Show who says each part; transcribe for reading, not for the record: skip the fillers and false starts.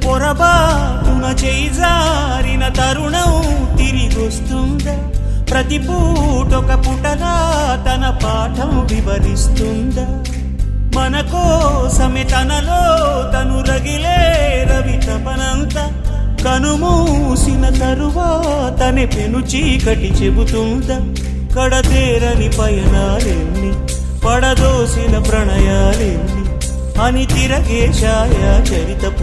Speaker 1: పొరబాటున చేజారిన తరుణం తిరిగొస్తుందా? ప్రతి పూటొక పుటలా తన పాఠం వివరిస్తుందా? మన కోసమే తనలో తను రగిలే రవి తపనంతా కనుమూసిన తరువాతనే పెను చీకటి చెబుతుందా? కడతేరని పయనాలెన్ని, పడదోసిన ప్రణయాలెన్ని అని తిరగే ఛాయా చరిత